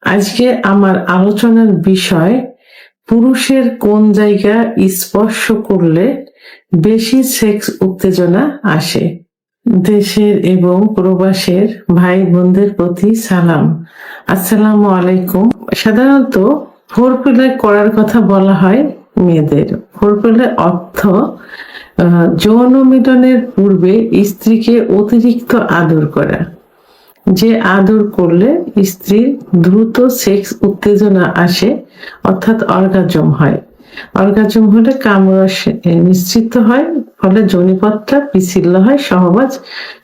আজকে আমার আলোচনার বিষয় পুরুষের কোন জায়গা স্পর্শ করলে বেশি সেক্স উত্তেজনা আসে। দেশের এবং প্রবাসের ভাই বোনদের প্রতি সালাম, আসসালামু আলাইকুম। সাধারণত ফোরপ্লে করার কথা বলা হয় মেয়েদের। ফোরপ্লে অর্থ যৌন মিলনের পূর্বে স্ত্রীকে অতিরিক্ত আদর করা। যে আদর করলে স্ত্রীর দ্রুত সেক্স উত্তেজনা আসে, অর্থাৎ অর্গাজম হয়। অর্গাজম হলে কামরস নিশ্চিত হয়, ফলে যোনিপথটা পিছিল্য হয়,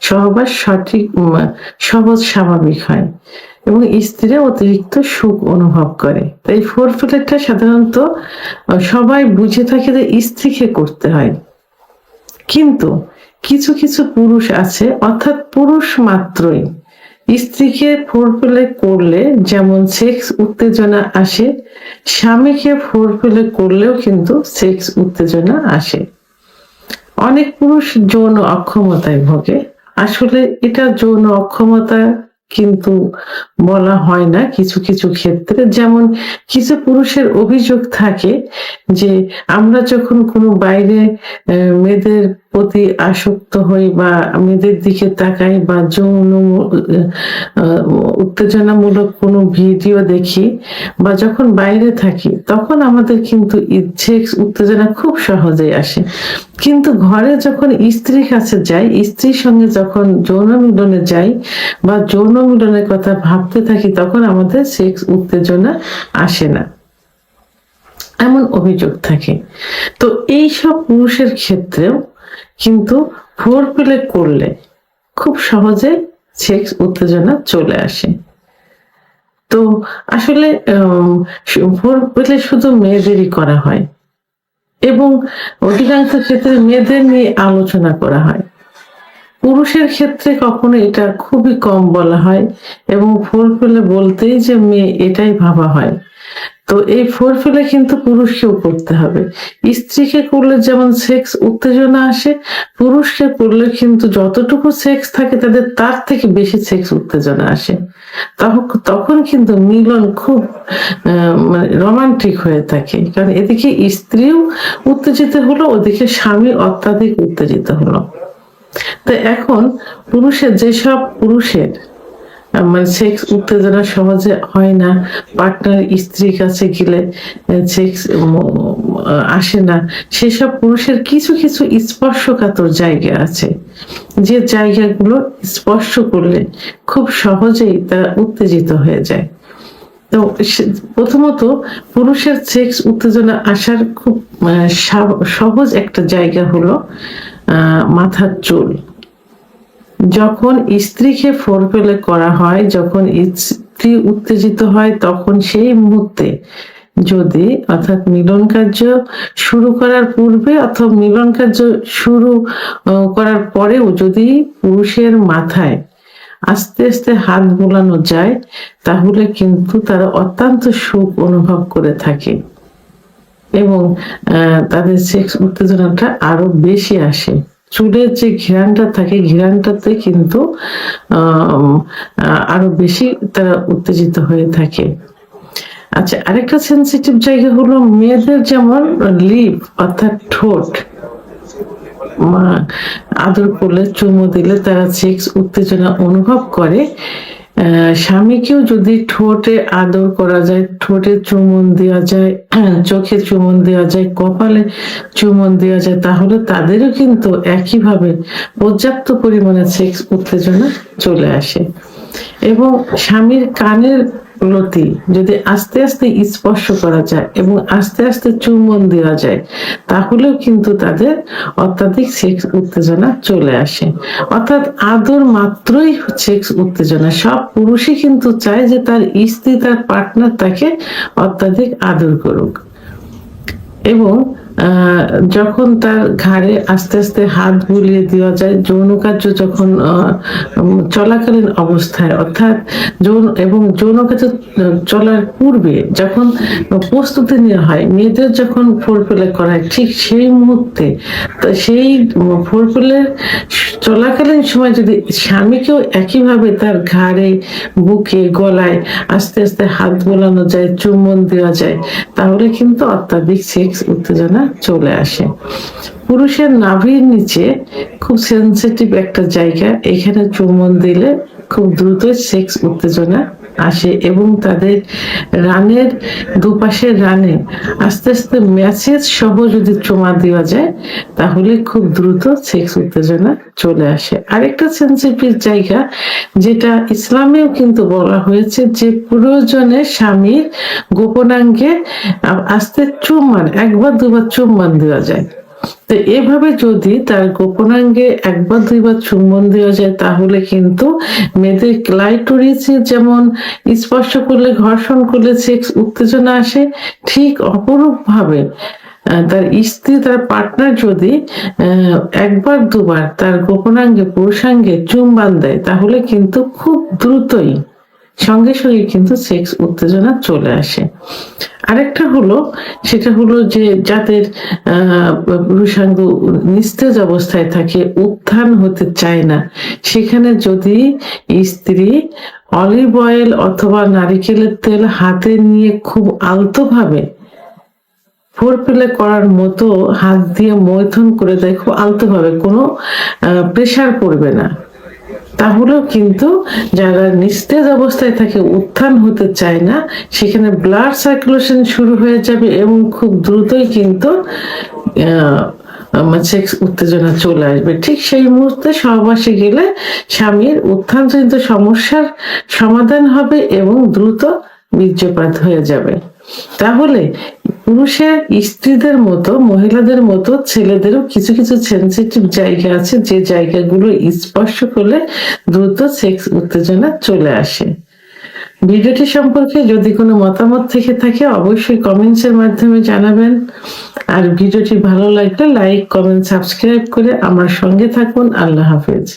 সহবাস সঠিক সহজ স্বাভাবিক হয় এবং স্ত্রীরা অতিরিক্ত সুখ অনুভব করে। তাই ফোরপ্লেটা সাধারণত সবাই বুঝে থাকে যে স্ত্রীকে করতে হয়, কিন্তু কিছু কিছু পুরুষ আছে, অর্থাৎ পুরুষ মাত্রই স্ত্রীকে ফোরপ্লে করলে যেমন সেক্স উত্তেজনা আসে, স্বামীকে ফোরপ্লে করলেও কিন্তু সেক্স উত্তেজনা আসে। অনেক পুরুষ যৌন অক্ষমতায় ভোগে। আসলে এটা যৌন অক্ষমতা কিন্তু বলা হয় না কিছু কিছু ক্ষেত্রে। যেমন কিছু পুরুষের অভিযোগ থাকে যে আমরা যখন কোনো বাইরে মেয়েদের প্রতি আসক্ত হই বা মেয়েদের দিকে তাকাই বা যৌন উত্তেজনামূলক কোনো ভিডিও দেখি বা যখন বাইরে থাকি, তখন আমাদের কিন্তু সেক্স উত্তেজনা খুব সহজেই আসে, কিন্তু ঘরে যখন স্ত্রীর কাছে যাই, স্ত্রীর সঙ্গে যখন যৌন মিলনে যাই বা যৌন মিলনের কথা ভাবতে থাকি, তখন আমাদের সেক্স উত্তেজনা আসে না, এমন অভিযোগ থাকে। তো এই সব পুরুষের ক্ষেত্রেও কিন্তু ফোরপ্লে করলে খুব সহজে সেক্স উত্তেজনা চলে আসে। তো আসলে ফোরপ্লে শুধু মেয়েদেরই করা হয় এবং অধিকাংশ ক্ষেত্রে মেয়েদের নিয়ে আলোচনা করা হয়। পুরুষের ক্ষেত্রে কখনো এটা খুবই কম বলা হয় এবং ফোরপ্লে বলতেই যে মেয়ে, এটাই ভাবা হয়। তো এই ফোরপ্লে কিন্তু পুরুষকেও করতে হবে। স্ত্রীকে করলে যেমন সেক্স উত্তেজনা আসে, পুরুষকে করলে কিন্তু যতটুকু সেক্স থাকে তাদের তার থেকে বেশি সেক্স উত্তেজনা আসে। তখন কিন্তু মিলন খুব মানে রোমান্টিক হয়ে থাকে, কারণ এদিকে স্ত্রীও উত্তেজিত হলো, ওদিকে স্বামী অত্যাধিক উত্তেজিত হলো। তো এখন যেসব পুরুষের মানে সেক্স উত্তেজনা সহজে হয় না, পার্টনার স্ত্রীর কাছে গেলে সেক্স আসে না, সেসব পুরুষের কিছু কিছু স্পর্শকাতর জায়গা আছে, যে জায়গাগুলো স্পর্শ করলে খুব সহজেই তারা উত্তেজিত হয়ে যায়। তো প্রথমত পুরুষের সেক্স উত্তেজনা আসার খুব সহজ একটা জায়গা হলো মাথার চুল। যখন স্ত্রীকে ফোরপ্লে করা হয়, যখন স্ত্রী উত্তেজিত হয়, তখন সেই মুহূর্তে যদি, অর্থাৎ মিলন কার্য শুরু করার পূর্বে অথবা মিলন কার্য শুরু করার পরেও যদি পুরুষের মাথায় আস্তে আস্তে হাত বোলানো যায়, তাহলে কিন্তু তারা অত্যন্ত সুখ অনুভব করে থাকে এবং তাদের সেক্স উত্তেজনাটা আরো বেশি আসে। চুলের যে ঘ্রাণটা থাকে, ঘ্রাণটাতে কিন্তু আরো বেশি তারা উত্তেজিত হয়ে থাকে। আচ্ছা, আরেকটা সেন্সিটিভ জায়গা হলো মেয়েদের, যেমন লিপ অর্থাৎ ঠোঁট আদর করলে, চুমু দিলে তারা সেক্স উত্তেজনা অনুভব করে। স্বামীকেও যদি ঠোঁটে আদর করা যায়, ঠোঁটে চুমন দেওয়া যায়, চোখে চুমন দেওয়া যায়, কপালে চুমন দেওয়া যায়, তাহলে তাদেরও কিন্তু একইভাবে পর্যাপ্ত পরিমাণে সেক্স উত্তেজনা চলে আসে। এবং স্বামীর কানের লতি যদি আস্তে আস্তে স্পর্শ করা যায় এবং আস্তে আস্তে চুম্বন দেওয়া যায়, তাহলেও কিন্তু তাদের অত্যাধিক সেক্স উত্তেজনা চলে আসে। অর্থাৎ আদর মাত্রই সেক্স উত্তেজনা। সব পুরুষই কিন্তু চায় যে তার স্ত্রী, তার পার্টনার তাকে অত্যাধিক আদর করুক। এবং যখন তার ঘাড়ে আস্তে আস্তে হাত বুলিয়ে দেওয়া যায় যৌন কার্য যখন চলাকালীন অবস্থায়, অর্থাৎ যৌন কার্য চলার পূর্বে যখন প্রস্তুতি নেওয়া হয়, মেয়েদের যখন ফোরপ্লে করা হয়, ঠিক সেই মুহূর্তে সেই ফোরপ্লের চলাকালীন সময় যদি স্বামীকেও একইভাবে তার ঘাড়ে, বুকে, গলায় আস্তে আস্তে হাত বোলানো যায়, চুম্বন দেওয়া যায়, তাহলে কিন্তু অত্যাধিক সেক্স উত্তেজনা চলে আসে। পুরুষের নাভির নিচে খুব সেনসিটিভ একটা জায়গা, এখানে চুম্বন দিলে খুব দ্রুত সেক্স উত্তেজনা আসে এবং তাদের রানের দুপাশের রানে আস্তে আস্তে ম্যাসেজ সহ যদি চুমা দেওয়া যায় তাহলে খুব দ্রুত সেক্স উত্তেজনা চলে আসে। আরেকটা সেনসিটিভ জায়গা যেটা ইসলামেও কিন্তু বলা হয়েছে যে প্রয়োজনে স্বামীর গোপনাঙ্গে আস্তে চুম্বন, একবার দুবার চুম্বন দেওয়া যায়। তো এভাবে যদি তার গোপনাঙ্গে একবার দুইবার চুম্বন দেওয়া যায় তাহলে কিন্তু মেয়েদের ক্লাইটোরিসে যেমন স্পর্শ করলে, ঘর্ষণ করলে সেক্স উত্তেজনা আসে, ঠিক অপরূপ ভাবে তার স্ত্রী, তার পার্টনার যদি একবার দুবার তার গোপনাঙ্গে, পুরুষাঙ্গে চুম্বন দেয় তাহলে কিন্তু খুব দ্রুতই সঙ্গে সঙ্গে কিন্তু সেক্স উত্তেজনা চলে আসে। আরেকটা হলো, সেটা হলো যে যাদের পুরুষাঙ্গ নিস্তেজ অবস্থায় থাকে, উত্থান হতে চায় না, সেখানে যদি স্ত্রী অলিভ অয়েল অথবা নারিকেলের তেল হাতে নিয়ে খুব আলতোভাবে ফোরপ্লে করার মতো হাত দিয়ে মৈথুন করে দেয়, খুব আলতোভাবে, কোনো প্রেসার পড়বে না, তাহলেও কিন্তু যারা নিস্তেজ অবস্থায় থাকে, উত্থান হতে চায় না, সেখানে ব্লাড সার্কুলেশন শুরু হয়ে যাবে এবং খুব দ্রুতই কিন্তু সেক্স উত্তেজনা চলে আসবে। ঠিক সেই মুহূর্তে সহবাসে গেলে স্বামীর উত্থানজনিত সমস্যার সমাধান হবে এবং দ্রুত বীর্যপাত হয়ে যাবে। তাহলে পুরুষের স্ত্রীদের মতো, মহিলাদের মতো ছেলেদেরও কিছু কিছু সেনসিটিভ জায়গা আছে যে জায়গাগুলো স্পর্শ করলে দ্রুত সেক্স উত্তেজনা চলে আসে। ভিডিওটি সম্পর্কে যদি কোনো মতামত থেকে থাকে অবশ্যই কমেন্টস এর মাধ্যমে জানাবেন। আর ভিডিওটি ভালো লাগলে লাইক, কমেন্ট, সাবস্ক্রাইব করে আমার সঙ্গে থাকুন। আল্লাহ হাফেজ।